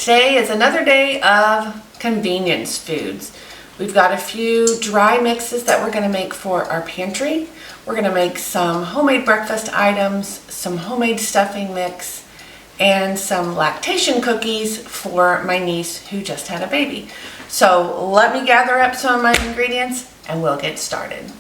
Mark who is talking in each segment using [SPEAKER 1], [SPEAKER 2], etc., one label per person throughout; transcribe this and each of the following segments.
[SPEAKER 1] Today is another day of convenience foods. We've got a few dry mixes that we're going to make for our pantry. We're going to make some homemade breakfast items, some homemade stuffing mix, and some lactation cookies for my niece who just had a baby. So let me gather up some of my ingredients and we'll get started.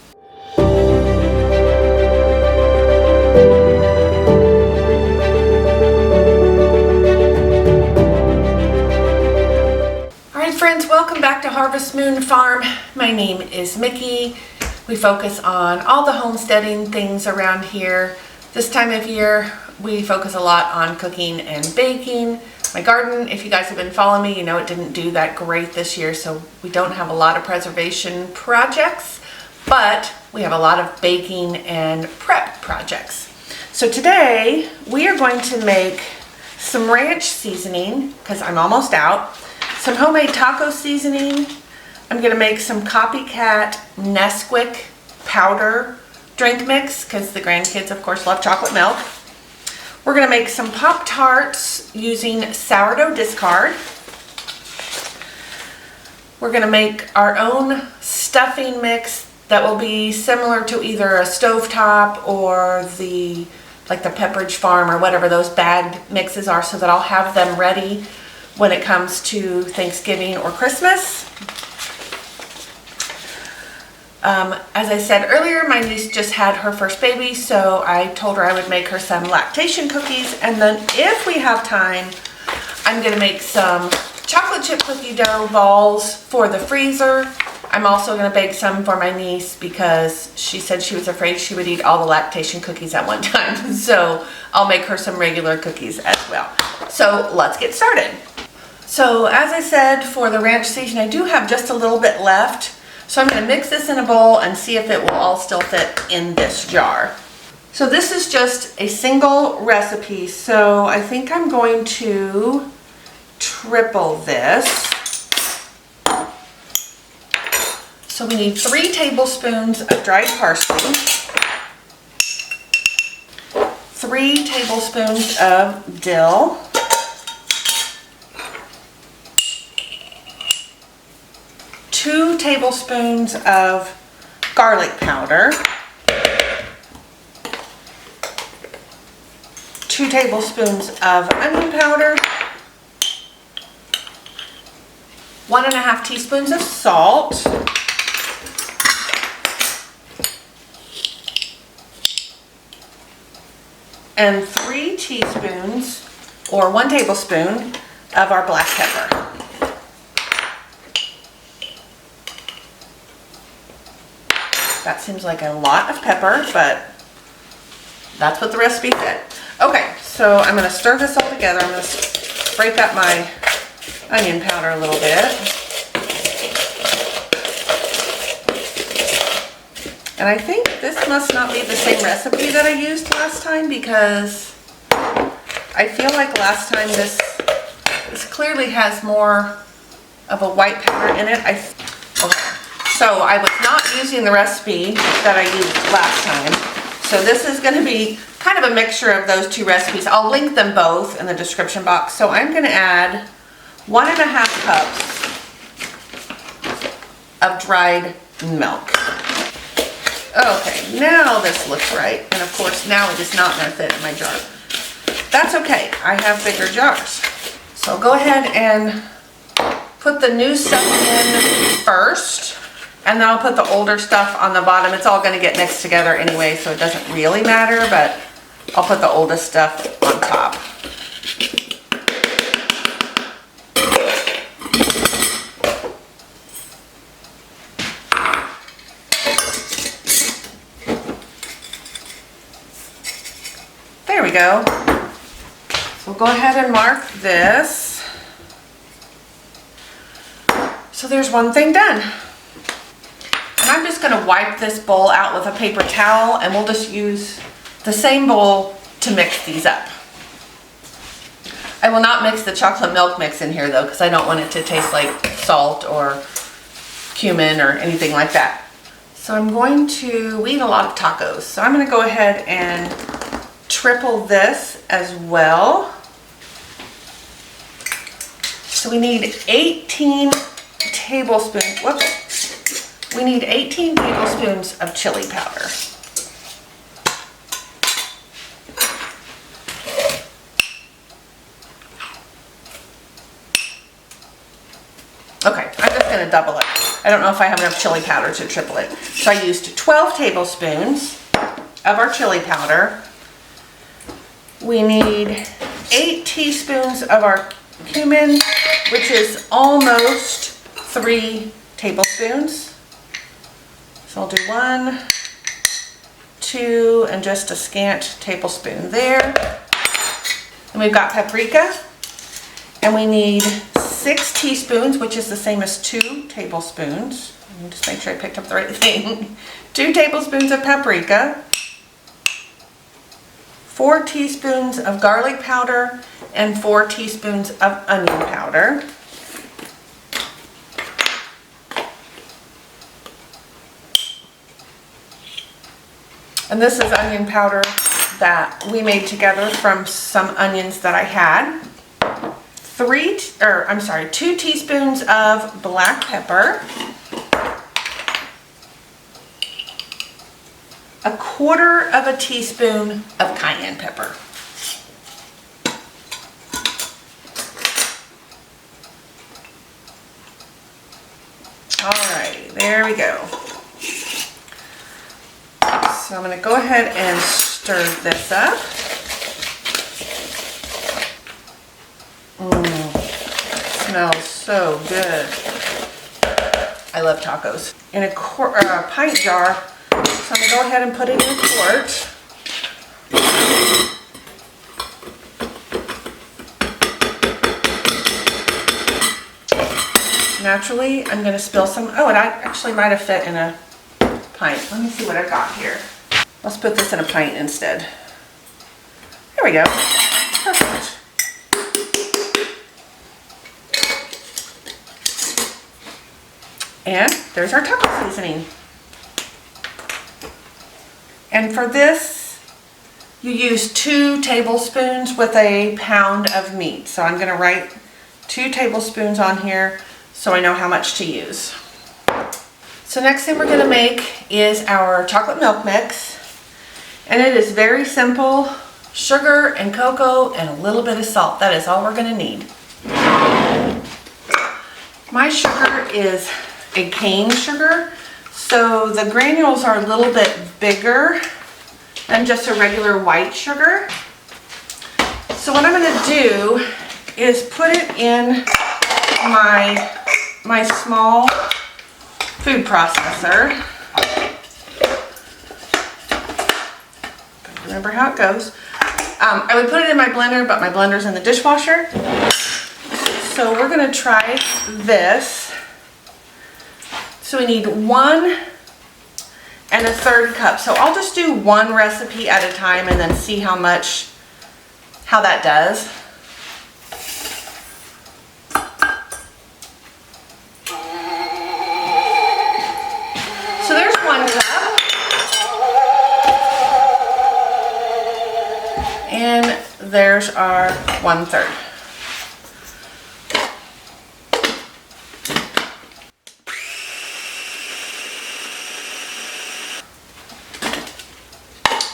[SPEAKER 1] Friends, welcome back to Harvest Moon Farm. My name is Mickey. We focus on all the homesteading things around here. This time of year, we focus a lot on cooking and baking. My garden, if you guys have been following me, you know it didn't do that great this year, so we don't have a lot of preservation projects, but we have a lot of baking and prep projects. So today, we are going to make some ranch seasoning, because I'm almost out. Some homemade taco seasoning. I'm going to make some copycat Nesquik powder drink mix because the grandkids of course love chocolate milk. We're going to make some Pop-Tarts using sourdough discard. We're going to make our own stuffing mix that will be similar to either a stovetop or the Pepperidge Farm or whatever those bagged mixes are, so that I'll have them ready when it comes to Thanksgiving or Christmas. As I said earlier, my niece just had her first baby, so I told her I would make her some lactation cookies, and then if we have time, I'm gonna make some chocolate chip cookie dough balls for the freezer. I'm also gonna bake some for my niece because she said she was afraid she would eat all the lactation cookies at one time. So I'll make her some regular cookies as well. So let's get started. So as I said, for the ranch seasoning, I do have just a little bit left. So I'm going to mix this in a bowl and see if it will all still fit in this jar. So this is just a single recipe. So I think I'm going to triple this. So we need 3 tablespoons of dried parsley, 3 tablespoons of dill, 2 tablespoons of garlic powder, 2 tablespoons of onion powder, 1.5 teaspoons of salt, and 3 teaspoons or 1 tablespoon of our black pepper. That seems like a lot of pepper, but that's what the recipe said. Okay, so I'm going to stir this all together. I'm going to break up my onion powder a little bit. And I think this must not be the same recipe that I used last time, because I feel like last time this clearly has more of a white pepper in it. So I was not using the recipe that I used last time. So this is going to be kind of a mixture of those 2 recipes. I'll link them both in the description box. So I'm going to add 1.5 cups of dried milk. Okay, now this looks right. And of course now it is not going to fit in my jar. That's okay, I have bigger jars. So I'll go ahead and put the new stuff in first. And then I'll put the older stuff on the bottom. It's all going to get mixed together anyway, so it doesn't really matter, but I'll put the oldest stuff on top. There we go. So we'll go ahead and mark this. So there's one thing done. And I'm just going to wipe this bowl out with a paper towel, and we'll just use the same bowl to mix these up. I will not mix the chocolate milk mix in here though, because I don't want it to taste like salt or cumin or anything like that. So I'm going to, we eat a lot of tacos, so I'm going to go ahead and triple this as well. So we need 18 tablespoons, whoops. We need 18 tablespoons of chili powder. Okay, I'm just gonna double it. I don't know if I have enough chili powder to triple it. So I used 12 tablespoons of our chili powder. We need 8 teaspoons of our cumin, which is almost 3 tablespoons. So I'll do 1, 2, and just a scant tablespoon there. And we've got paprika, and we need 6 teaspoons, which is the same as 2 tablespoons. Let me just make sure I picked up the right thing. 2 tablespoons of paprika, 4 teaspoons of garlic powder, and 4 teaspoons of onion powder. And this is onion powder that we made together from some onions that I had. 2 teaspoons of black pepper, 1/4 teaspoon of cayenne pepper. Alrighty, there we go. So I'm going to go ahead and stir this up. Smells so good. I love tacos. In a pint jar, so I'm going to go ahead and put it in a quart. Naturally, I'm going to spill some. Oh, and I actually might have fit in a pint. Let me see what I got here. Let's put this in a pint instead. There we go. Perfect. And there's our taco seasoning. And for this, you use 2 tablespoons with a pound of meat. So I'm going to write 2 tablespoons on here so I know how much to use. So next thing we're going to make is our chocolate milk mix. And it is very simple. Sugar and cocoa and a little bit of salt. That is all we're going to need. My sugar is a cane sugar, so the granules are a little bit bigger than just a regular white sugar. So what I'm going to do is put it in my small food processor. Remember how it goes. I would put it in my blender, but my blender's in the dishwasher. So we're going to try this. So we need 1 1/3 cup. So I'll just do one recipe at a time and then see how that does. So there's 1 cup. And there's our 1/3.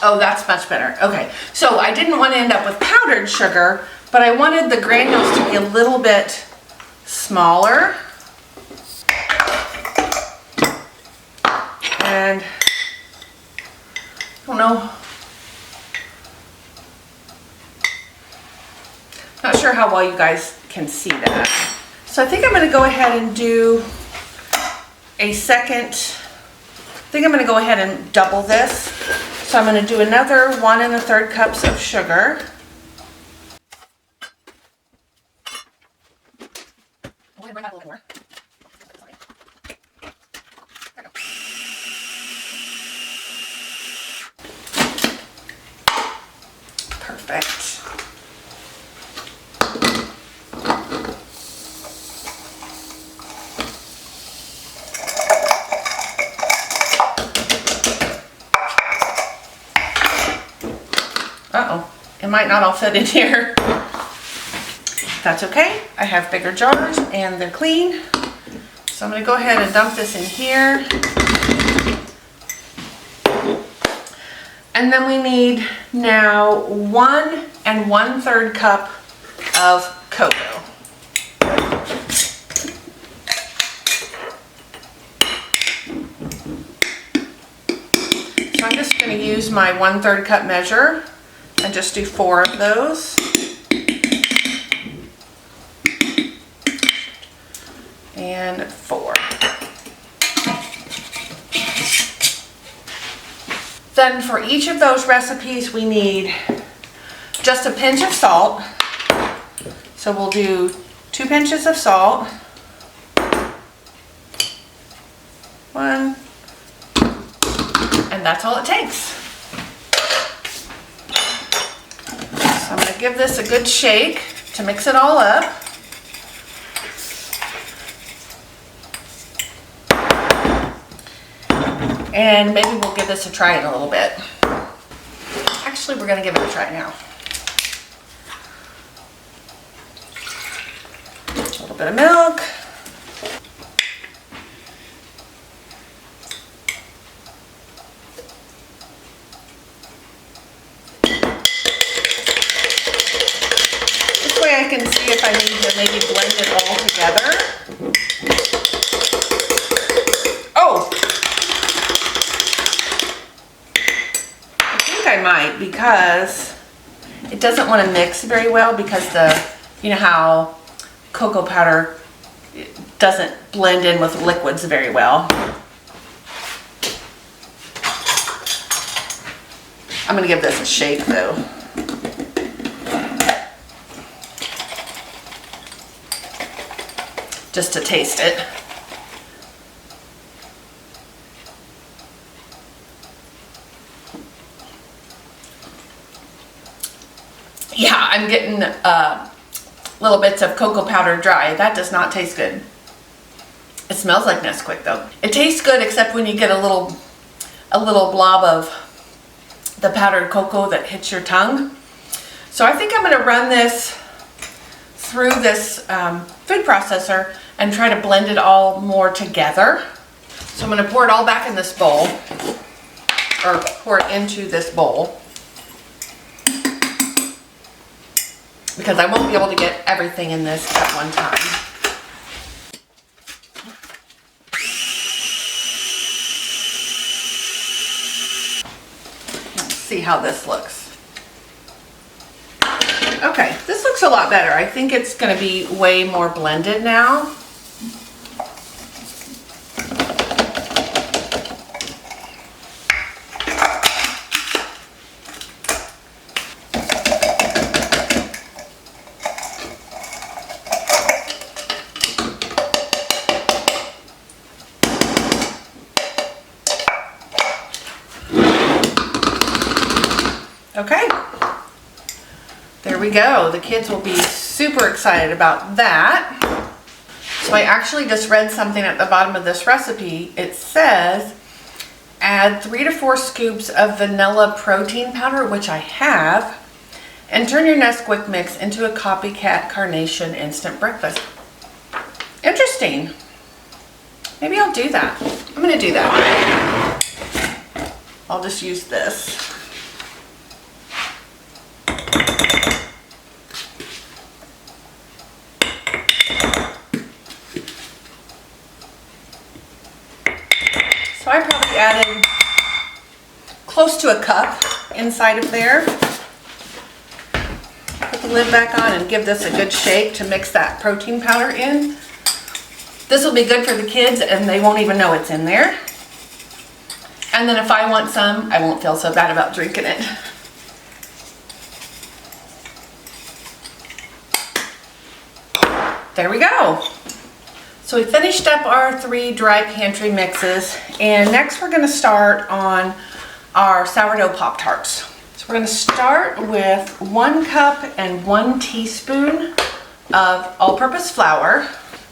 [SPEAKER 1] Oh, that's much better. Okay, so I didn't want to end up with powdered sugar, but I wanted the granules to be a little bit smaller. And I don't know. Not sure how well you guys can see that. So I think I'm going to go ahead and do a second. I think I'm going to go ahead and double this. So I'm going to do another 1 1/3 cups of sugar. I'm going to bring that a little more. Perfect. Uh-oh, it might not all fit in here. That's okay. I have bigger jars and they're clean. So I'm gonna go ahead and dump this in here. And then we need now 1 1/3 cup of cocoa. So I'm just going to use my 1/3 cup measure and just do 4 of those. And 4. Then for each of those recipes we need just a pinch of salt. So we'll do 2 pinches of salt. 1. And that's all it takes. So I'm going to give this a good shake to mix it all up. And maybe we'll give this a try in a little bit. Actually, we're going to give it a try now. A little bit of milk. This way I can see if I need to maybe blend it all together. Oh! I might, because it doesn't want to mix very well, because you know how cocoa powder doesn't blend in with liquids very well. I'm going to give this a shake though. Just to taste it. Yeah, I'm getting little bits of cocoa powder dry. That does not taste good. It smells like Nesquik though. It tastes good except when you get a little blob of the powdered cocoa that hits your tongue. So I think I'm going to run this through this food processor and try to blend it all more together. So I'm going to pour it all back in this bowl, or pour it into this bowl, because I won't be able to get everything in this at one time. Let's see how this looks. Okay, this looks a lot better. I think it's going to be way more blended now. Okay, there we go. The kids will be super excited about that. So I actually just read something at the bottom of this recipe. It says add 3 to 4 scoops of vanilla protein powder, which I have, and turn your Nesquik mix into a copycat carnation instant breakfast. Interesting. Maybe I'll do that. I'm going to do that. I'll just use this. So I probably added close to a cup inside of there. Put the lid back on and give this a good shake to mix that protein powder in. This will be good for the kids and they won't even know it's in there. And then if I want some, I won't feel so bad about drinking it. There we go. So we finished up our 3 dry pantry mixes, and next we're going to start on our sourdough Pop-Tarts. So we're going to start with 1 cup and 1 teaspoon of all-purpose flour.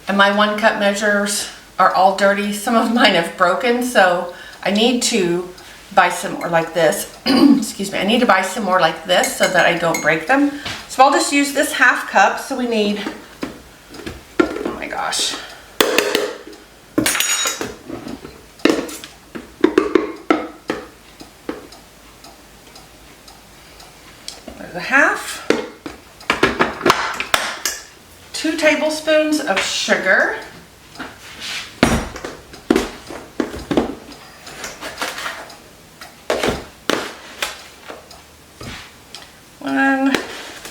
[SPEAKER 1] And my 1 cup measures are all dirty. Some of mine have broken, so I need to buy some more like this. Excuse me, I need to buy some more like this so that I don't break them. So I'll just use this half cup. So we need, oh my gosh. There's a half. 2 tablespoons of sugar.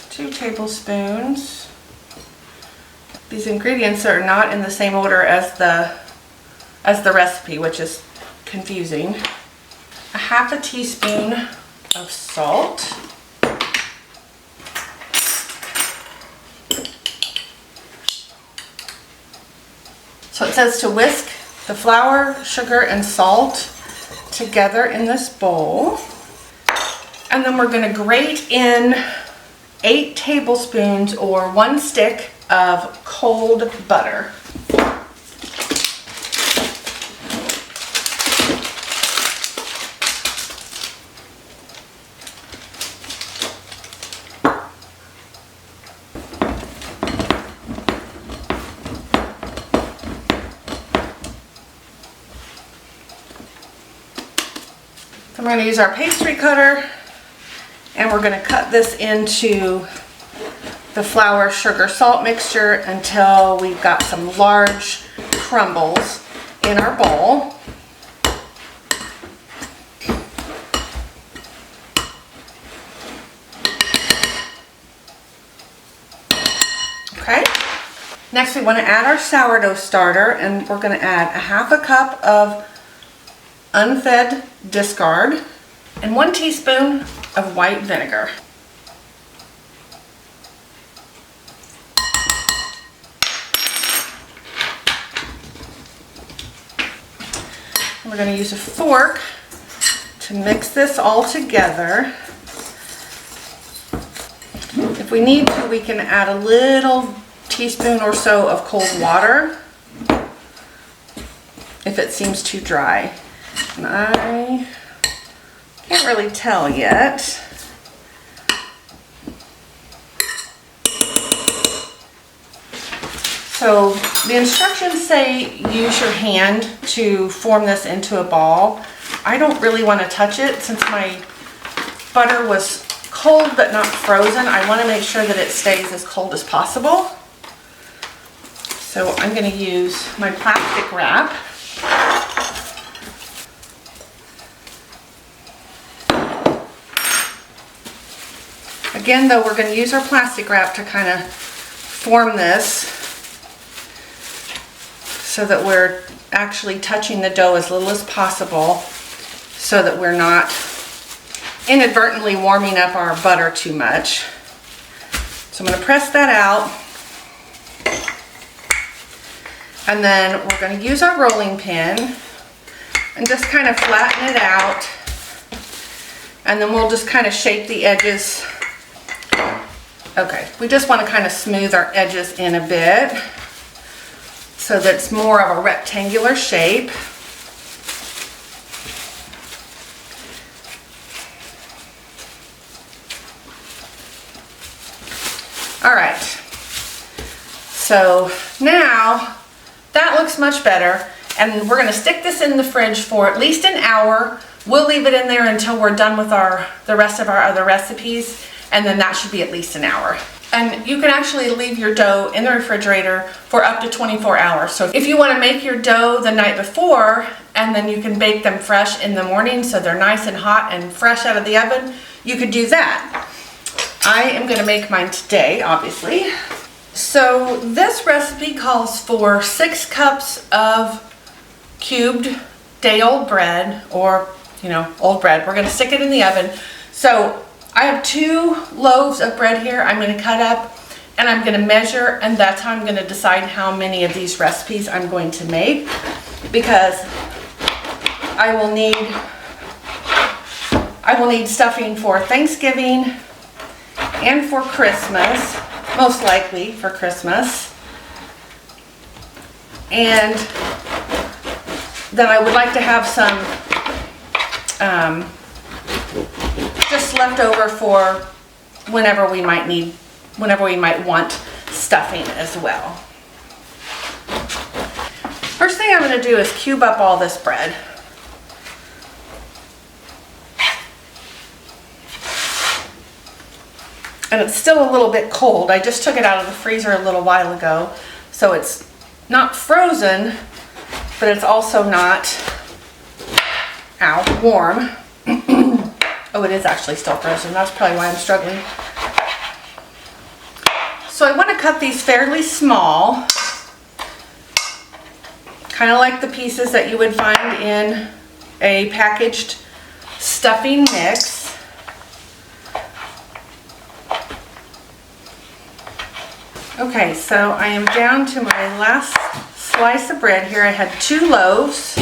[SPEAKER 1] 2 tablespoons. These ingredients are not in the same order as the recipe, which is confusing. A half a teaspoon of salt. So it says to whisk the flour, sugar, and salt together in this bowl. And then we're going to grate in 8 tablespoons or 1 stick of cold butter. So we're going to use our pastry cutter, and we're going to cut this into the flour, sugar, salt mixture until we've got some large crumbles in our bowl. Okay. Next we want to add our sourdough starter, and we're going to add a half a cup of unfed discard and 1 teaspoon of white vinegar. We're going to use a fork to mix this all together. If we need to, we can add a little teaspoon or so of cold water if it seems too dry. And I can't really tell yet. So the instructions say use your hand to form this into a ball. I don't really want to touch it since my butter was cold but not frozen. I want to make sure that it stays as cold as possible. So I'm going to use my plastic wrap. Again, though, we're going to use our plastic wrap to kind of form this so that we're actually touching the dough as little as possible so that we're not inadvertently warming up our butter too much. So I'm going to press that out, and then we're going to use our rolling pin and just kind of flatten it out, and then we'll just kind of shape the edges. Okay, we just want to kind of smooth our edges in a bit so that it's more of a rectangular shape. All right, so now that looks much better, and we're going to stick this in the fridge for at least an hour. We'll leave it in there until we're done with the rest of our other recipes, and then that should be at least an hour. And you can actually leave your dough in the refrigerator for up to 24 hours. So if you want to make your dough the night before, and then you can bake them fresh in the morning so they're nice and hot and fresh out of the oven, you could do that. I am going to make mine today, obviously. So this recipe calls for 6 cups of cubed day-old bread, or old bread. We're going to stick it in the oven. So I have 2 loaves of bread here I'm going to cut up, and I'm going to measure, and that's how I'm going to decide how many of these recipes I'm going to make, because I will need stuffing for Thanksgiving and for Christmas, most likely for Christmas. And then I would like to have some just left over for whenever we might want stuffing as well. First thing I'm going to do is cube up all this bread. And it's still a little bit cold. I just took it out of the freezer a little while ago. So it's not frozen, but it's also not, warm. Oh, it is actually still frozen. That's probably why I'm struggling. So I want to cut these fairly small, kind of like the pieces that you would find in a packaged stuffing mix. Okay, so I am down to my last slice of bread here. I had 2 loaves,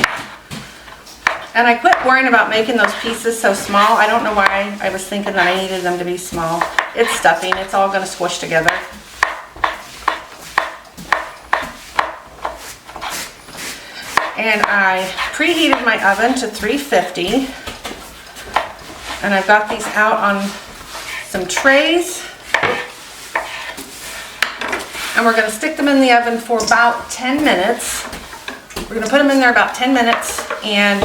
[SPEAKER 1] and I quit worrying about making those pieces so small. I don't know why I was thinking that I needed them to be small. It's stuffing, it's all going to squish together. And I preheated my oven to 350, and I've got these out on some trays. And we're going to stick them in the oven for about 10 minutes. We're going to put them in there about 10 minutes and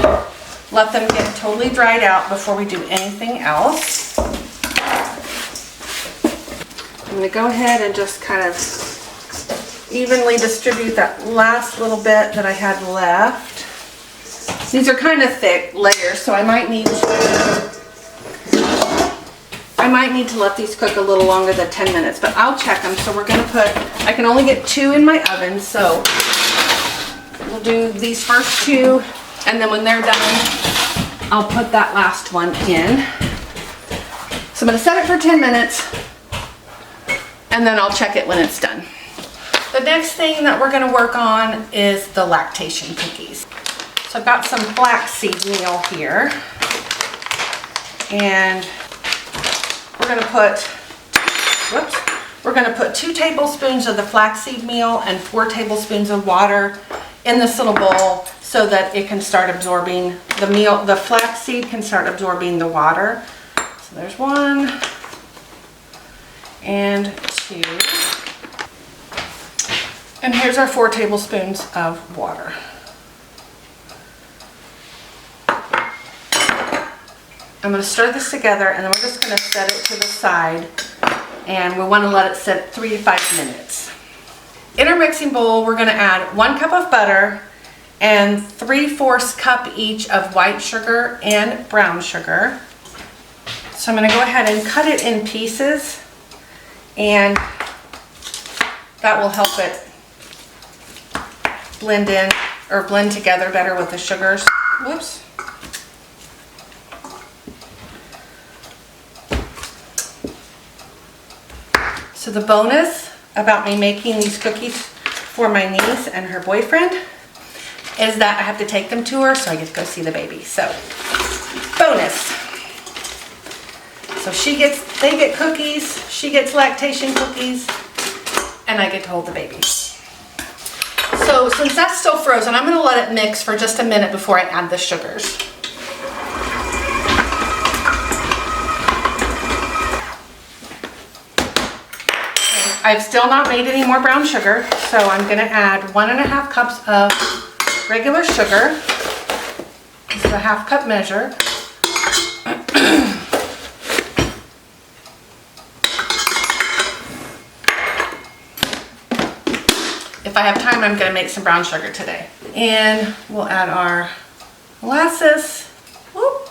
[SPEAKER 1] let them get totally dried out before we do anything else. I'm going to go ahead and just kind of evenly distribute that last little bit that I had left. These are kind of thick layers, so I might need to let these cook a little longer than 10 minutes, but I'll check them. So we're going to put, I can only get 2 in my oven, so we'll do these first 2, and then when they're done, I'll put that last one in. So I'm going to set it for 10 minutes, and then I'll check it when it's done. The next thing that we're going to work on is the lactation cookies. So I've got some flaxseed meal here, and we're going to put 2 tablespoons of the flaxseed meal and 4 tablespoons of water in this little bowl so that it can start absorbing the flaxseed can start absorbing the water. So there's 1 and 2. And here's our 4 tablespoons of water. I'm going to stir this together, and then we're just going to set it to the side, and we want to let it sit 3 to 5 minutes. In our mixing bowl, we're going to add 1 cup of butter and 3/4 cup each of white sugar and brown sugar. So I'm going to go ahead and cut it in pieces, and that will help it blend in or blend together better with the sugars. Whoops. So the bonus about me making these cookies for my niece and her boyfriend is that I have to take them to her, so I get to go see the baby. So, bonus. So they get cookies, she gets lactation cookies, and I get to hold the baby. So since that's still frozen, I'm going to let it mix for just a minute before I add the sugars. I've still not made any more brown sugar, so I'm going to add 1.5 cups of regular sugar. This is a 1/2 cup measure. If I have time, I'm going to make some brown sugar today. And we'll add our molasses. Whoop.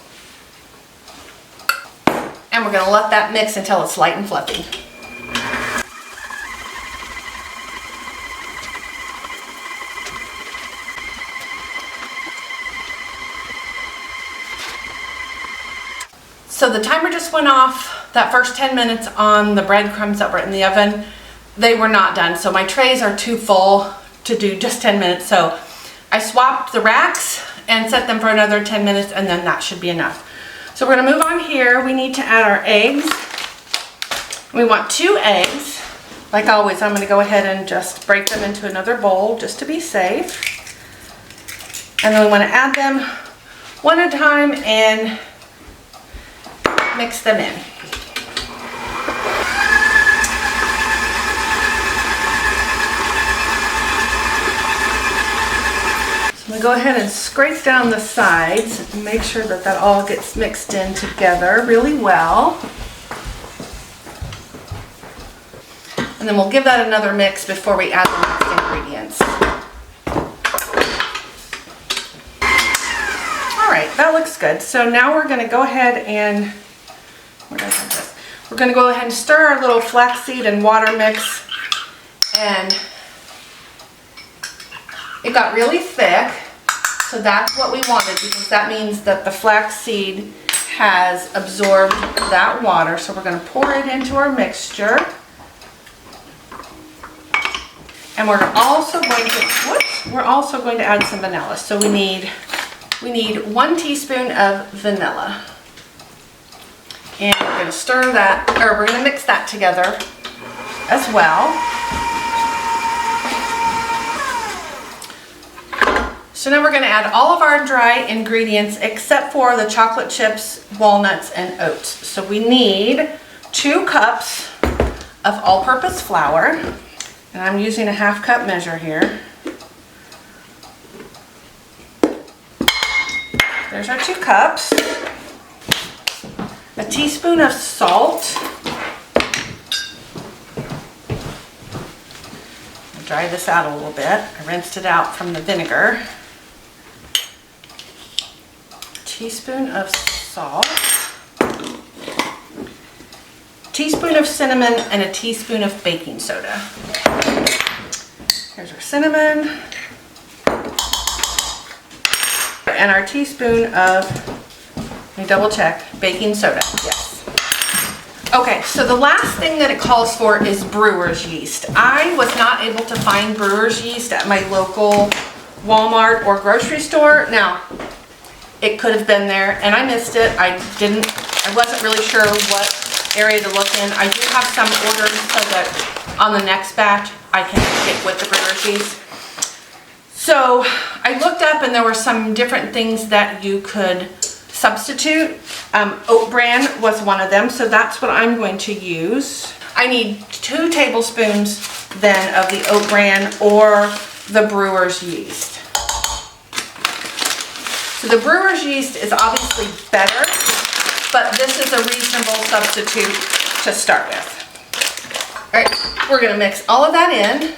[SPEAKER 1] And we're going to let that mix until it's light and fluffy. So the timer just went off. That first 10 minutes on the breadcrumbs that were in the oven, they were not done. So my trays are too full to do just 10 minutes. So I swapped the racks and set them for another 10 minutes, and then that should be enough. So we're gonna move on here. We need to add our eggs. We want 2 eggs. Like always, I'm gonna go ahead and just break them into another bowl just to be safe. And then we wanna add them one at a time and mix them in. So I'm going to go ahead and scrape down the sides and make sure that that all gets mixed in together really well. And then we'll give that another mix before we add the next ingredients. All right, that looks good. So now we're going to go ahead and, where did I have this? We're going to go ahead and stir our little flaxseed and water mix. And it got really thick, so that's what we wanted, because that means that the flaxseed has absorbed that water. So we're going to pour it into our mixture. And we're also going to add some vanilla. So we need 1 teaspoon of vanilla. And we're going to stir that, or we're going to mix that together as well. So now we're going to add all of our dry ingredients except for the chocolate chips, walnuts, and oats. So we need 2 cups of all-purpose flour. And I'm using a 1/2 cup measure here. There's our 2 cups. A teaspoon of salt. I'll dry this out a little bit. I rinsed it out from the vinegar. A teaspoon of salt. Teaspoon of cinnamon and a teaspoon of baking soda. Here's our cinnamon. And our teaspoon of, let me double check, baking soda. Yes. Okay, so the last thing that it calls for is brewer's yeast. I was not able to find brewer's yeast at my local Walmart or grocery store. Now, it could have been there and I missed it. I wasn't really sure what area to look in. I do have some orders so that on the next batch I can stick with the brewer's yeast. So I looked up and there were some different things that you could substitute. Oat bran was one of them, so that's what I'm going to use. I need 2 tablespoons then of the oat bran or the brewer's yeast. So the brewer's yeast is obviously better, but this is a reasonable substitute to start with. All right, we're gonna mix all of that in.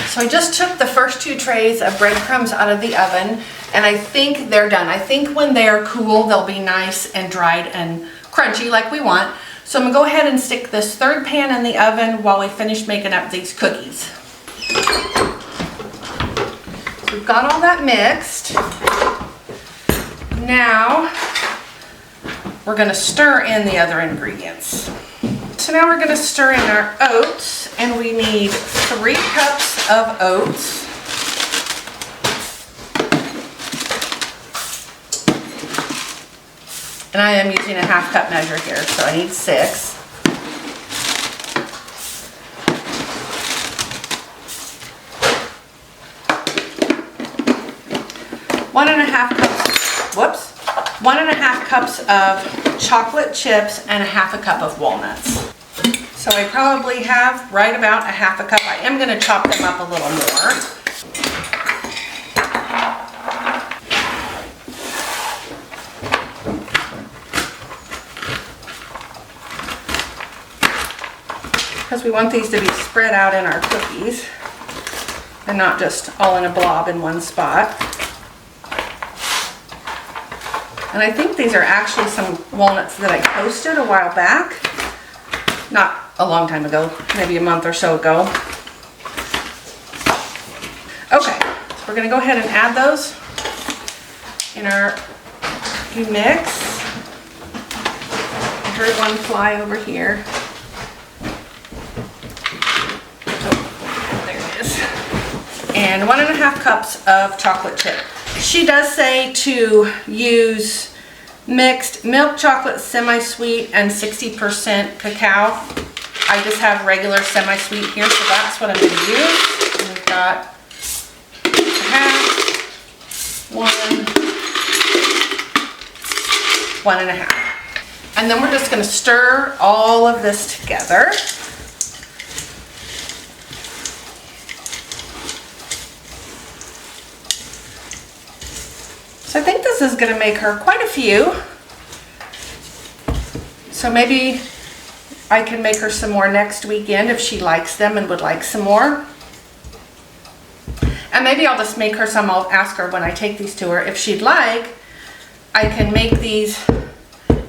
[SPEAKER 1] So I just took the first 2 trays of breadcrumbs out of the oven, and I think they're done. I think when they're cool, they'll be nice and dried and crunchy like we want. So I'm gonna go ahead and stick this 3rd pan in the oven while we finish making up these cookies. So we've got all that mixed. Now, we're going to stir in the other ingredients. So now we're going to stir in our oats, and we need 3 cups of oats. And I am using a 1/2 cup measure here, so I need 6. One and a half cups of chocolate chips and a 1/2 cup of walnuts. So I probably have right about a 1/2 cup. I am going to chop them up a little more. Because we want these to be spread out in our cookies and not just all in a blob in one spot. And I think these are actually some walnuts that I toasted a while back. Not a long time ago, maybe a month or so ago. Okay, so we're gonna go ahead and add those in our mix. I heard one fly over here. Oh, there it is. And 1.5 cups of chocolate chip. She does say to use mixed milk chocolate semi-sweet and 60% cacao. I just have regular semi-sweet here, so that's what I'm going to use. And we've got half 1.5. And then we're just going to stir all of this together. So I think this is going to make her quite a few. So maybe I can make her some more next weekend if she likes them and would like some more. And maybe I'll just make her some. I'll ask her when I take these to her if she'd like. I can make these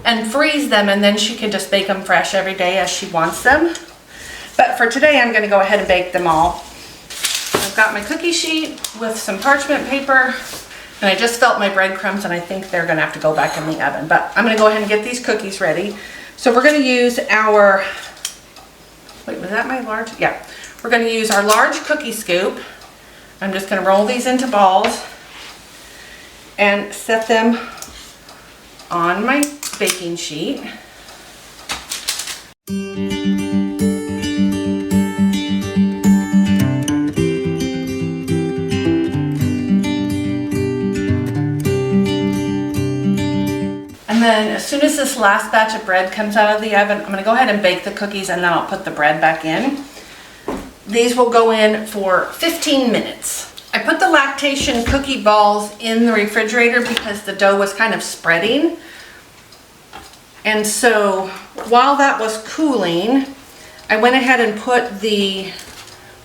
[SPEAKER 1] and freeze them, and then she can just bake them fresh every day as she wants them. But for today, I'm going to go ahead and bake them all. I've got my cookie sheet with some parchment paper, and I just felt my breadcrumbs, and I think they're going to have to go back in the oven. But I'm going to go ahead and get these cookies ready. So we're going to use our, wait, was that my large? Yeah. We're going to use our large cookie scoop. I'm just going to roll these into balls and set them on my baking sheet. And then as soon as this last batch of bread comes out of the oven, I'm going to go ahead and bake the cookies, and then I'll put the bread back in. These will go in for 15 minutes. I put the lactation cookie balls in the refrigerator because the dough was kind of spreading. And so while that was cooling, I went ahead and put the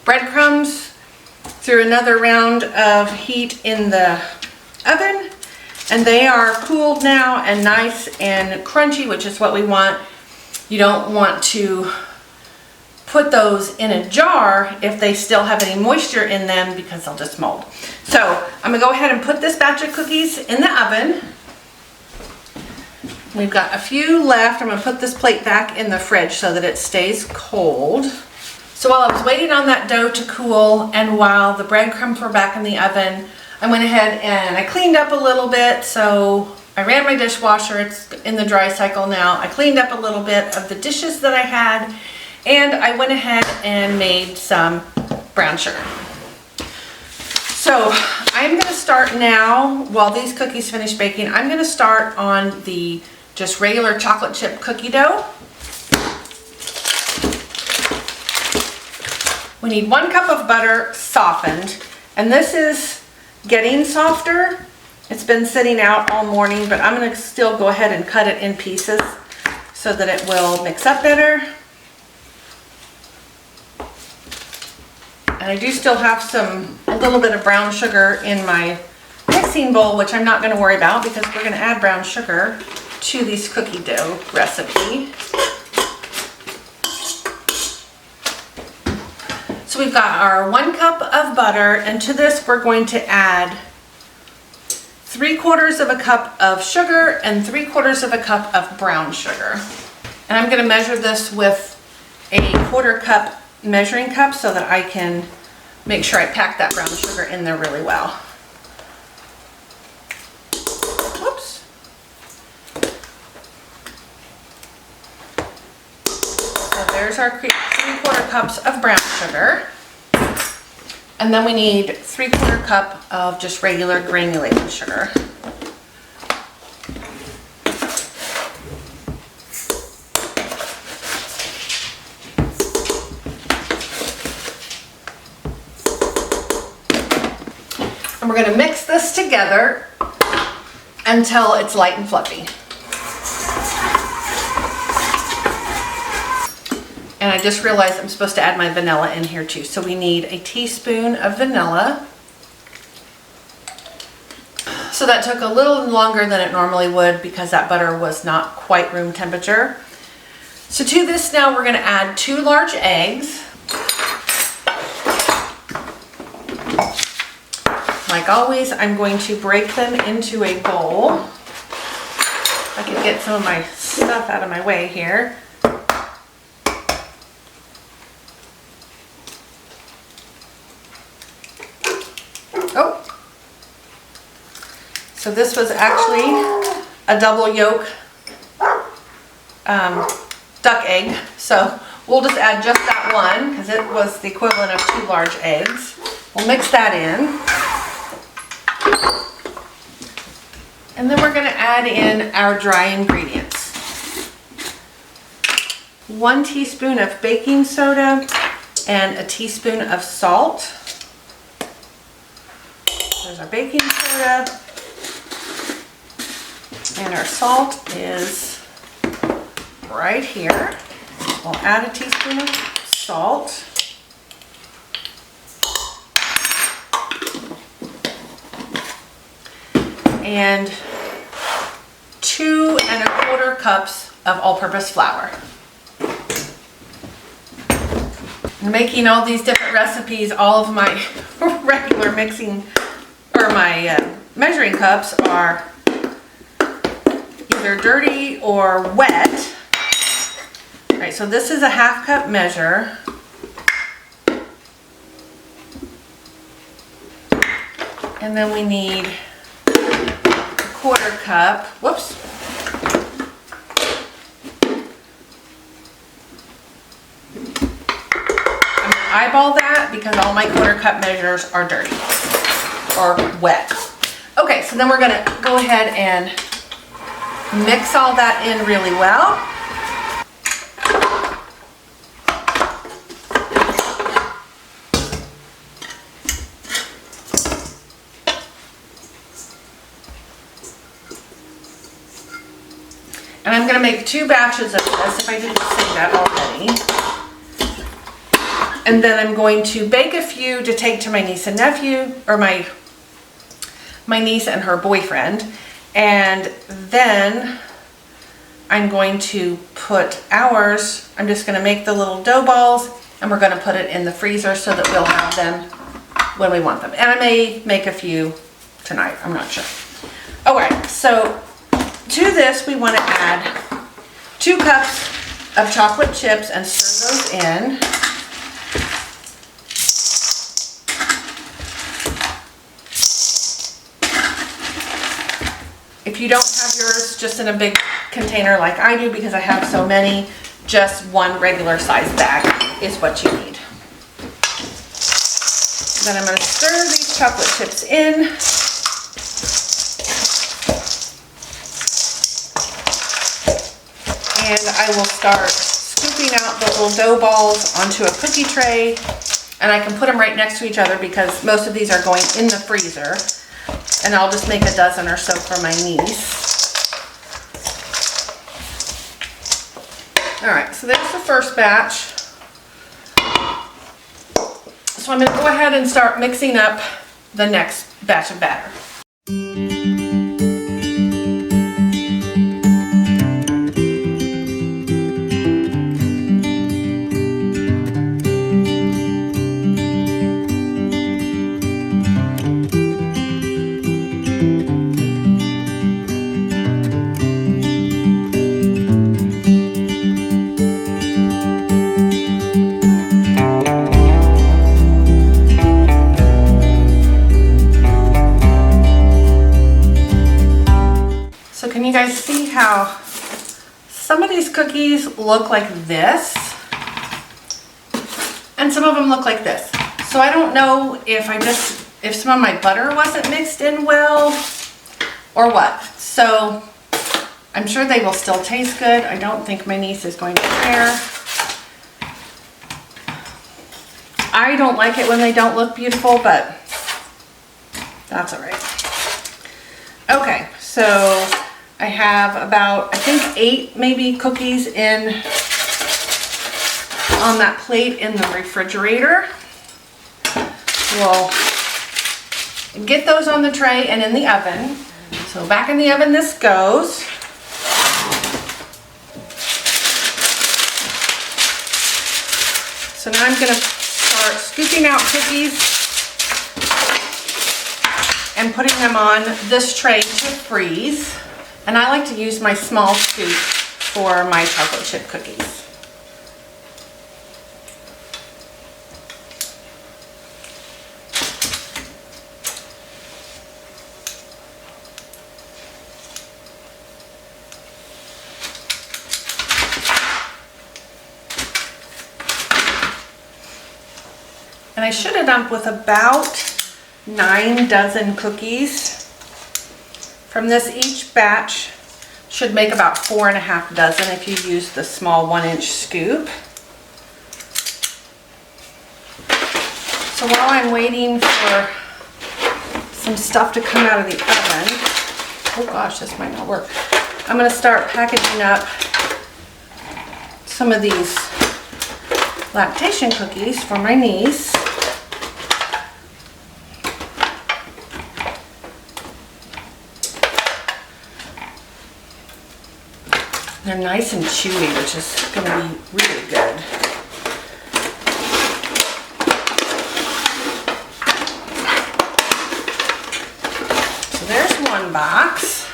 [SPEAKER 1] breadcrumbs through another round of heat in the oven. And they are cooled now and nice and crunchy, which is what we want. You don't want to put those in a jar if they still have any moisture in them because they'll just mold. So I'm gonna go ahead and put this batch of cookies in the oven. We've got a few left. I'm gonna put this plate back in the fridge so that it stays cold. So while I was waiting on that dough to cool and while the breadcrumbs were back in the oven, I went ahead and I cleaned up a little bit. So I ran my dishwasher, it's in the dry cycle now. I cleaned up a little bit of the dishes that I had, and I went ahead and made some brown sugar. So I'm gonna start now, while these cookies finish baking, I'm gonna start on the just regular chocolate chip cookie dough. We need 1 cup of butter softened, and this is getting softer. It's been sitting out all morning, but I'm gonna still go ahead and cut it in pieces so that it will mix up better. And I do still have a little bit of brown sugar in my mixing bowl, which I'm not going to worry about because we're going to add brown sugar to this cookie dough recipe. So we've got our 1 cup of butter, and to this we're going to add 3/4 of a cup of sugar and 3/4 of a cup of brown sugar. And I'm going to measure this with a 1/4 cup measuring cup so that I can make sure I pack that brown sugar in there really well. Whoops. So there's our 3/4 cups of brown sugar. And then we need 3/4 cup of just regular granulated sugar. And we're going to mix this together until it's light and fluffy. And I just realized I'm supposed to add my vanilla in here too. So we need a teaspoon of vanilla. So that took a little longer than it normally would because that butter was not quite room temperature. So to this now we're going to add 2 large eggs. Like always, I'm going to break them into a bowl. I can get some of my stuff out of my way here. Oh, so this was actually a double yolk duck egg. So we'll just add just that one because it was the equivalent of 2 large eggs. We'll mix that in. And then we're going to add in our dry ingredients. 1 teaspoon of baking soda and a teaspoon of salt. There's our baking soda. And our salt is right here. We'll add a teaspoon of salt. And 2 1/4 cups of all-purpose flour. I'm making all these different recipes. All of my regular mixing or my measuring cups are either dirty or wet. All right, so this is a 1/2 cup measure. And then we need 1/4 cup, whoops. I'm gonna eyeball that because all my 1/4 cup measures are dirty or wet. Okay, so then we're gonna go ahead and mix all that in really well. And I'm going to make 2 batches of this, if I didn't say that already. And then I'm going to bake a few to take to my niece and nephew, or my niece and her boyfriend. And then I'm going to put ours, I'm just going to make the little dough balls, and we're going to put it in the freezer so that we'll have them when we want them. And I may make a few tonight, I'm not sure. Alright, so to this, we want to add 2 cups of chocolate chips and stir those in. If you don't have yours just in a big container like I do, because I have so many, just 1 regular size bag is what you need. Then I'm going to stir these chocolate chips in. And I will start scooping out the little dough balls onto a cookie tray, and I can put them right next to each other because most of these are going in the freezer, and I'll just make a dozen or so for my niece. Alright, so there's the first batch. So I'm going to go ahead and start mixing up the next batch of batter. Can you guys see how some of these cookies look like this and some of them look like this? So I don't know if some of my butter wasn't mixed in well or what. So I'm sure they will still taste good. I don't think my niece is going to care. I don't like it when they don't look beautiful, but that's all right. Okay, so I have about, I think 8 maybe cookies on that plate in the refrigerator. We'll get those on the tray and in the oven. So back in the oven this goes. So now I'm going to start scooping out cookies and putting them on this tray to freeze. And I like to use my small scoop for my chocolate chip cookies. And I should end up with about 9 dozen cookies. From this, each batch should make about 4.5 dozen if you use the small 1-inch scoop. So while I'm waiting for some stuff to come out of the oven, oh gosh, this might not work. I'm gonna start packaging up some of these lactation cookies for my niece. They're nice and chewy, which is going to be really good. So there's one box.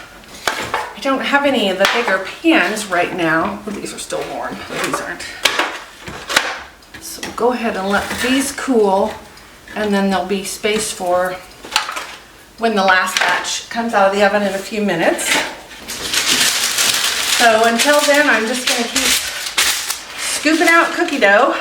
[SPEAKER 1] I don't have any of the bigger pans right now. Oh, these are still warm. These aren't. So go ahead and let these cool, and then there'll be space for when the last batch comes out of the oven in a few minutes. So until then, I'm just going to keep scooping out cookie dough.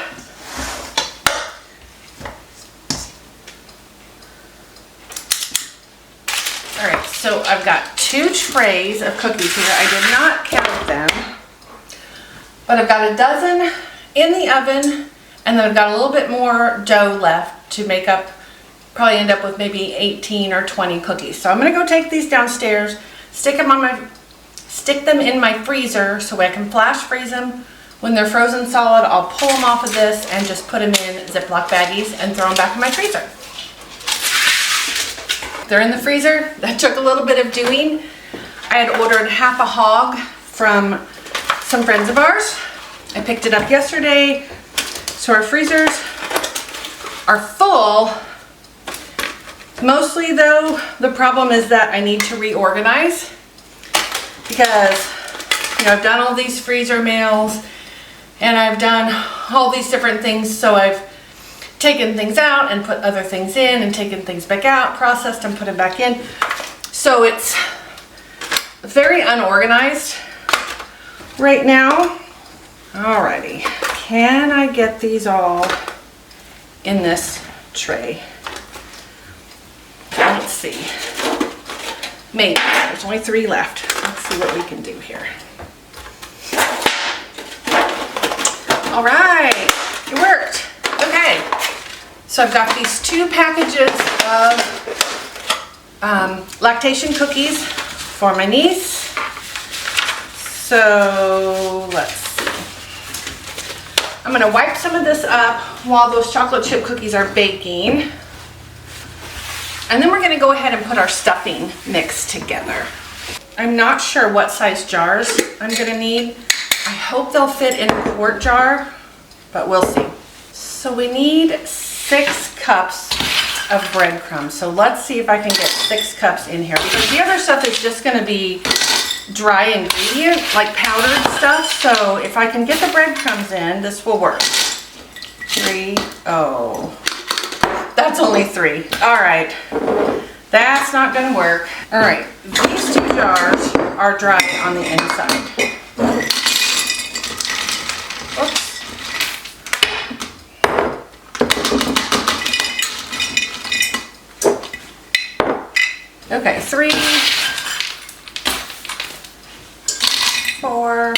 [SPEAKER 1] All right, so I've got 2 trays of cookies here. I did not count them, but I've got a dozen in the oven, and then I've got a little bit more dough left to make up, probably end up with maybe 18 or 20 cookies. So I'm going to go take these downstairs, stick them in my freezer so I can flash freeze them. When they're frozen solid, I'll pull them off of this and just put them in Ziploc baggies and throw them back in my freezer. They're in the freezer. That took a little bit of doing. I had ordered half a hog from some friends of ours. I picked it up yesterday. So our freezers are full. Mostly though, the problem is that I need to reorganize, because I've done all these freezer meals and I've done all these different things. So I've taken things out and put other things in and taken things back out, processed and put them back in. So it's very unorganized right now. Alrighty, can I get these all in this tray? Let's see. Maybe. There's only 3 left. Let's see what we can do here. All right, it worked. Okay, so I've got these 2 packages of lactation cookies for my niece. So let's see. I'm gonna wipe some of this up while those chocolate chip cookies are baking. And then we're gonna go ahead and put our stuffing mix together. I'm not sure what size jars I'm gonna need. I hope they'll fit in a quart jar, but we'll see. So we need 6 cups of breadcrumbs. So let's see if I can get 6 cups in here, because the other stuff is just gonna be dry ingredient, like powdered stuff. So if I can get the breadcrumbs in, this will work. 3, oh. That's only 3. All right, that's not gonna work. All right, these 2 jars are dry on the inside. Oops. Okay, 3, 4,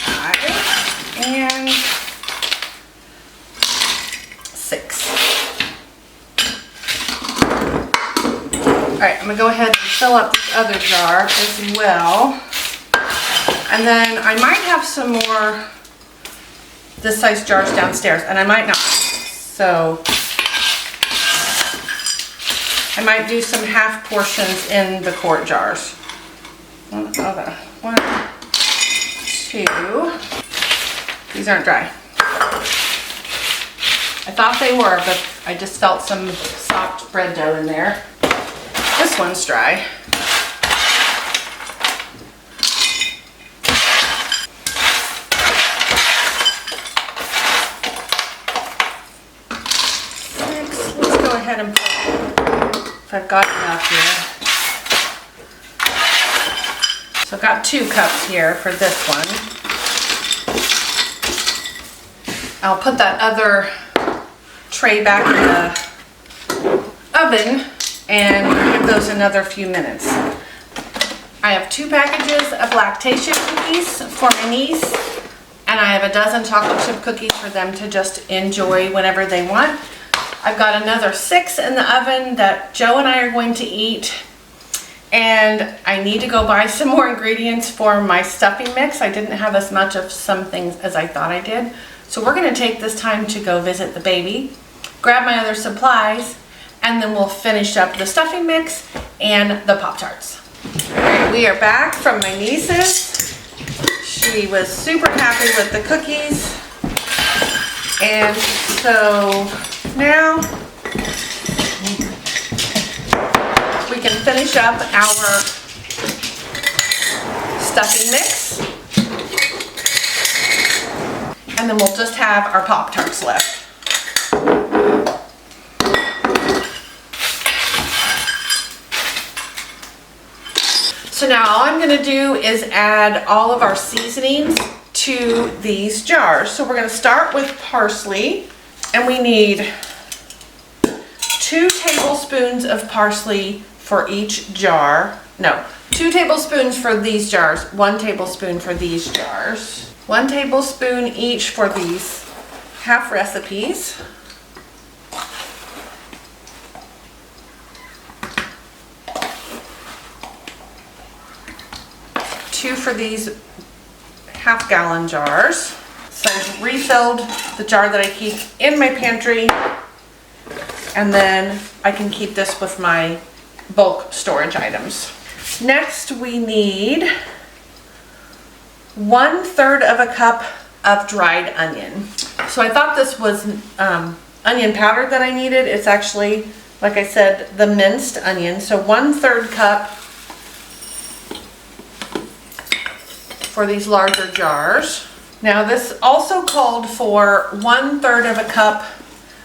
[SPEAKER 1] 5, and 6. All right, I'm gonna go ahead and fill up this other jar as well. And then I might have some more this size jars downstairs, and I might not. So I might do some half portions in the quart jars. 1, 2. These aren't dry. I thought they were, but I just felt some soft bread dough in there. This one's dry. Let's go ahead and put, if I've got enough here. So I've got 2 cups here for this one. I'll put that other tray back in the oven and give those another few minutes. I have 2 packages of lactation cookies for my niece, and I have a dozen chocolate chip cookies for them to just enjoy whenever they want. I've got another 6 in the oven that Joe and I are going to eat, and I need to go buy some more ingredients for my stuffing mix. I didn't have as much of some things as I thought I did. So we're going to take this time to go visit the baby, grab my other supplies, and then we'll finish up the stuffing mix and the Pop-Tarts. We are back from my niece's. She was super happy with the cookies. And so now we can finish up our stuffing mix. And then we'll just have our Pop-Tarts left. So now all I'm going to do is add all of our seasonings to these jars. So we're going to start with parsley, and we need 2 tablespoons of parsley for each jar. No, 2 tablespoons for these jars, 1 tablespoon for these jars. 1 tablespoon each for these half recipes. 2 for these half-gallon jars. So I've refilled the jar that I keep in my pantry, and then I can keep this with my bulk storage items. Next we need 1/3 of a cup of dried onion. So I thought this was onion powder that I needed. It's actually, like I said, the minced onion. So 1/3 cup for these larger jars. Now this also called for 1/3 of a cup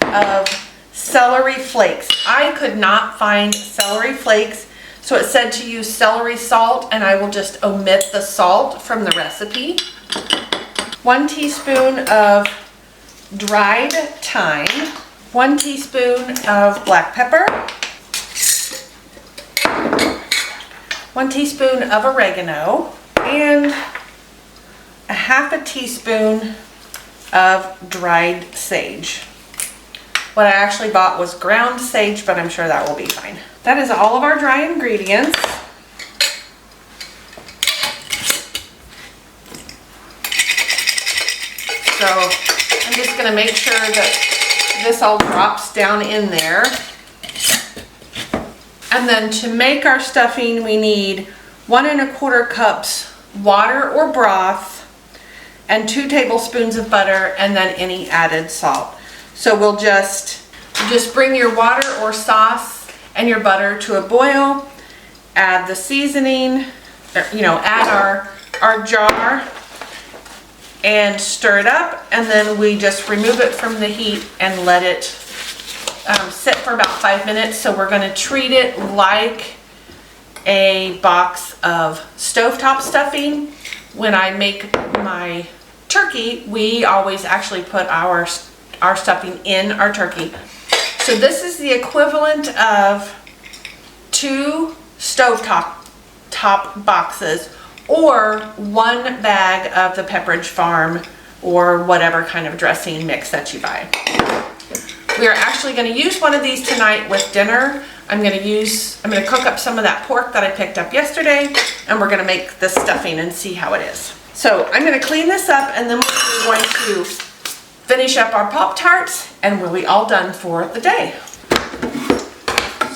[SPEAKER 1] of celery flakes. I could not find celery flakes, so it said to use celery salt, and I will just omit the salt from the recipe. 1 teaspoon of dried thyme, 1 teaspoon of black pepper, 1 teaspoon of oregano, and a 1/2 teaspoon of dried sage. What I actually bought was ground sage, but I'm sure that will be fine. That is all of our dry ingredients. So I'm just going to make sure that this all drops down in there. And then to make our stuffing, we need 1 1/4 cups water or broth, and 2 tablespoons of butter, and then any added salt. So we'll just bring your water or sauce and your butter to a boil, add the seasoning, add our jar, and stir it up, and then we just remove it from the heat and let it sit for about 5 minutes. So we're going to treat it like a box of stovetop stuffing. When I make my turkey, we always actually put our stuffing in our turkey. So this is the equivalent of 2 stovetop boxes, or 1 bag of the Pepperidge Farm or whatever kind of dressing mix that you buy. We are actually going to use one of these tonight with dinner. I'm going to cook up some of that pork that I picked up yesterday, and we're going to make the stuffing and see how it is. So I'm going to clean this up, and then we're going to finish up our Pop-Tarts, and we'll be all done for the day.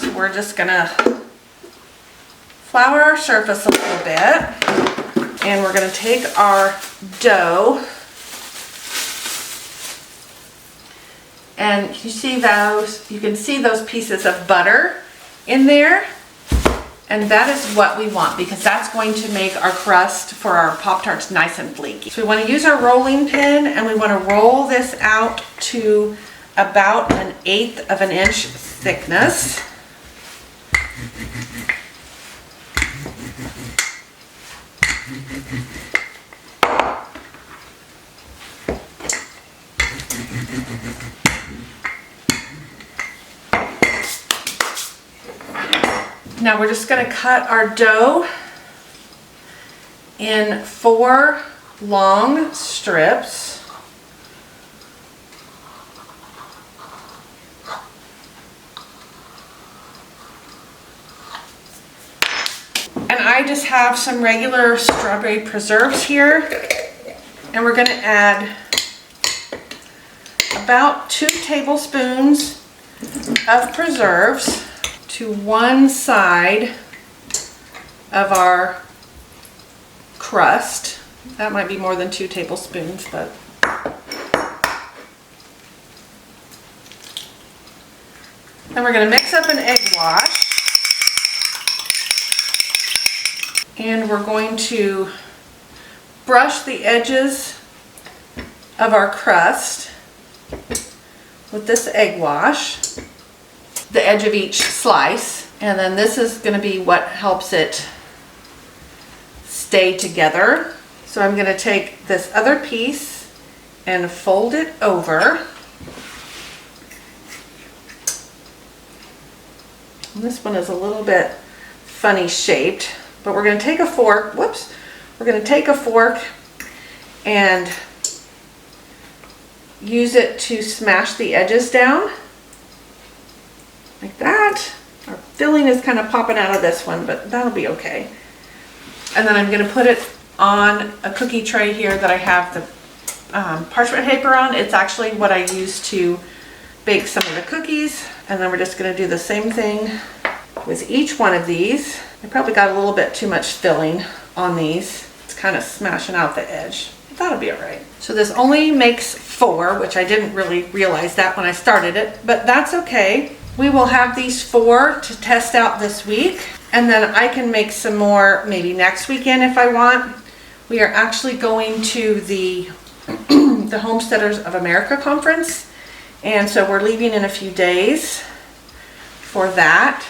[SPEAKER 1] So we're just going to flour our surface a little bit, and we're going to take our dough, and you can see those pieces of butter in there, and that is what we want, because that's going to make our crust for our Pop-Tarts nice and flaky. So we want to use our rolling pin, and we want to roll this out to about 1/8 of an inch thickness. Now we're just going to cut our dough in 4 long strips. And I just have some regular strawberry preserves here. And we're going to add about 2 tablespoons of preserves to one side of our crust. That might be more than 2 tablespoons, but then we're going to mix up an egg wash. And we're going to brush the edges of our crust with this egg wash, the edge of each slice, and then this is going to be what helps it stay together. So I'm going to take this other piece and fold it over. And this one is a little bit funny shaped. But we're going to take a fork, we're going to take a fork and use it to smash the edges down, like that. Our filling is kind of popping out of this one, but that'll be okay. And then I'm going to put it on a cookie tray here that I have the parchment paper on. It's actually what I use to bake some of the cookies. And then we're just going to do the same thing with each one of these. I probably got a little bit too much filling on these. It's kind of smashing out the edge. That'll be all right. So this only makes 4, which I didn't really realize that when I started it, but that's okay. We will have these 4 to test out this week, and then I can make some more maybe next weekend if I want. We are actually going to the the Homesteaders of America conference, and so we're leaving in a few days for that.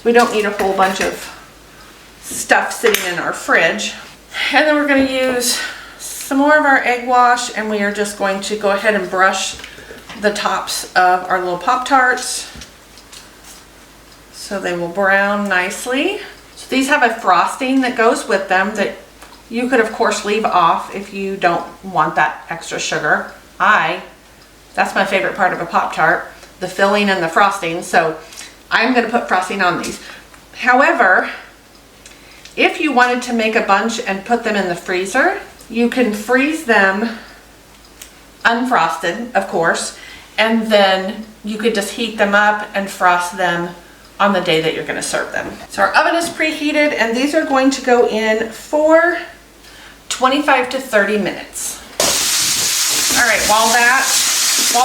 [SPEAKER 1] We don't need a whole bunch of stuff sitting in our fridge. And then we're going to use some more of our egg wash, and we are just going to go ahead and brush the tops of our little Pop-Tarts so they will brown nicely. So these have a frosting that goes with them that you could of course leave off if you don't want that extra sugar. That's my favorite part of a Pop-Tart, the filling and the frosting. So I'm going to put frosting on these. However, if you wanted to make a bunch and put them in the freezer, you can freeze them unfrosted, of course, and then you could just heat them up and frost them on the day that you're going to serve them. So our oven is preheated, and these are going to go in for 25 to 30 minutes. All right, while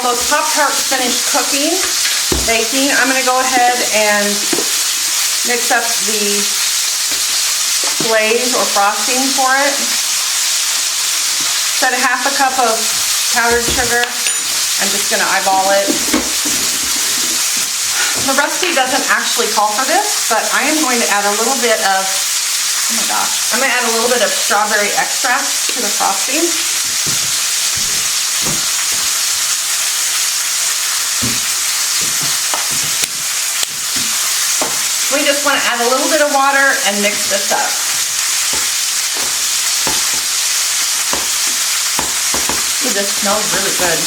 [SPEAKER 1] those Pop-Tarts finish baking, I'm going to go ahead and mix up the glaze or frosting for it. Set a half a cup of powdered sugar. I'm just going to eyeball it. The recipe doesn't actually call for this, but I am going to add a little bit of, oh my gosh, I'm going to add a little bit of strawberry extract to the frosting. We just want to add a little bit of water and mix this up. Ooh, this smells really good.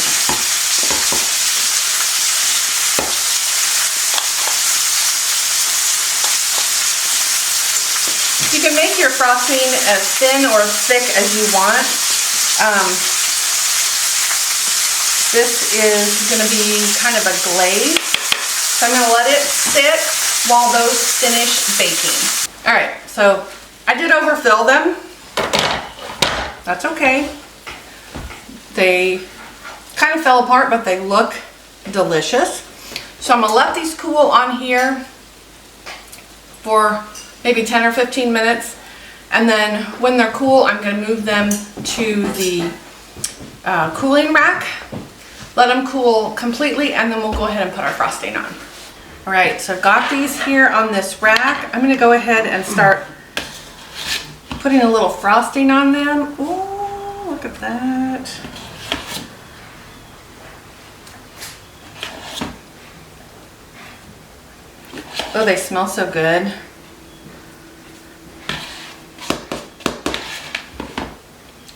[SPEAKER 1] You can make your frosting as thin or as thick as you want. This is going to be kind of a glaze. So I'm going to let it sit while those finish baking. All right, so I did overfill them. That's okay. They kind of fell apart, but they look delicious. So I'm gonna let these cool on here for maybe 10 or 15 minutes. And then when they're cool, I'm gonna move them to the cooling rack, let them cool completely, and then we'll go ahead and put our frosting on. All right, so I've got these here on this rack. I'm gonna go ahead and start putting a little frosting on them. Ooh, look at that. Oh, they smell so good.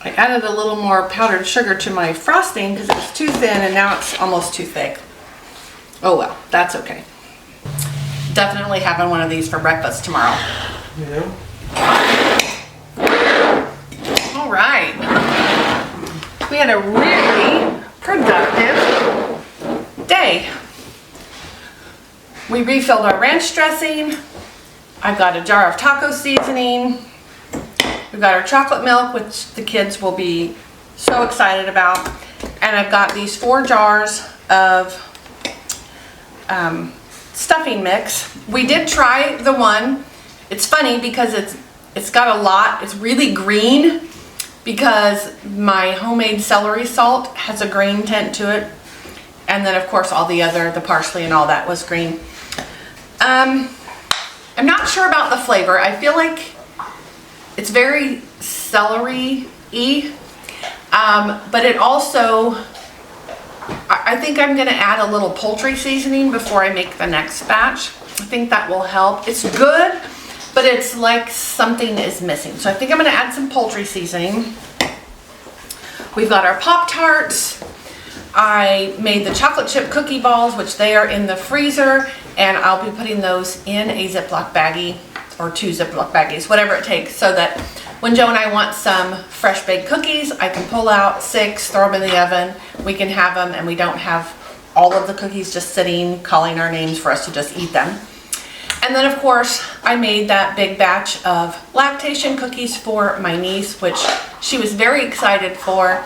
[SPEAKER 1] I added a little more powdered sugar to my frosting because it was too thin and now it's almost too thick. Oh well, that's okay. Definitely having one of these for breakfast tomorrow.
[SPEAKER 2] Yeah.
[SPEAKER 1] All right. We had a really productive day. We refilled our ranch dressing. I've got a jar of taco seasoning. We've got our chocolate milk, which the kids will be so excited about. And I've got these 4 jars of stuffing mix. We did try the one. It's funny because it's got a lot. It's really green because my homemade celery salt has a green tint to it. And then of course all the parsley and all that was green. I'm not sure about the flavor. I feel like it's very celery-y, but it also, I think I'm gonna add a little poultry seasoning before I make the next batch. I think that will help. It's good, but it's like something is missing. So I think I'm gonna add some poultry seasoning. We've got our Pop-Tarts. I made the chocolate chip cookie balls, which they are in the freezer, and I'll be putting those in a Ziploc baggie or 2 Ziploc baggies, whatever it takes, so that when Joe and I want some fresh baked cookies, I can pull out 6, throw them in the oven, we can have them, and we don't have all of the cookies just sitting, calling our names for us to just eat them. And then of course, I made that big batch of lactation cookies for my niece, which she was very excited for,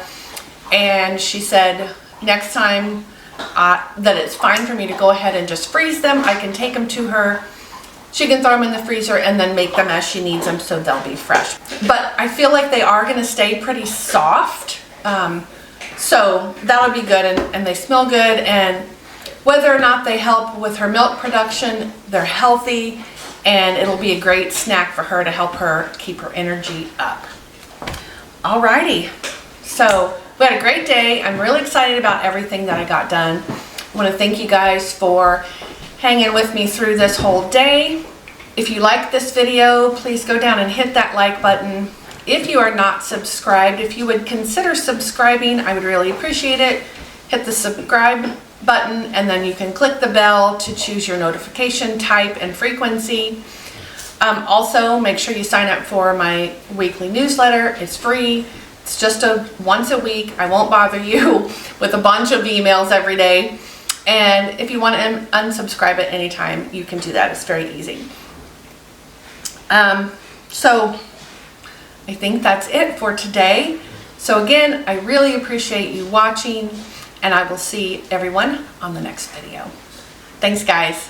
[SPEAKER 1] and she said next time that it's fine for me to go ahead and just freeze them. I can take them to her. She can throw them in the freezer and then make them as she needs them so they'll be fresh. But I feel like they are gonna stay pretty soft. So that'll be good, and they smell good, and whether or not they help with her milk production, they're healthy, and it'll be a great snack for her to help her keep her energy up. Alrighty, so we had a great day. I'm really excited about everything that I got done. I want to thank you guys for hanging with me through this whole day. If you like this video, please go down and hit that like button. If you are not subscribed, if you would consider subscribing, I would really appreciate it. Hit the subscribe button, and then you can click the bell to choose your notification type and frequency. Also, make sure you sign up for my weekly newsletter. It's free. It's just once a week. I won't bother you with a bunch of emails every day. And if you want to unsubscribe at any time, you can do that. It's very easy. So I think that's it for today. So again, I really appreciate you watching, and I will see everyone on the next video. Thanks, guys.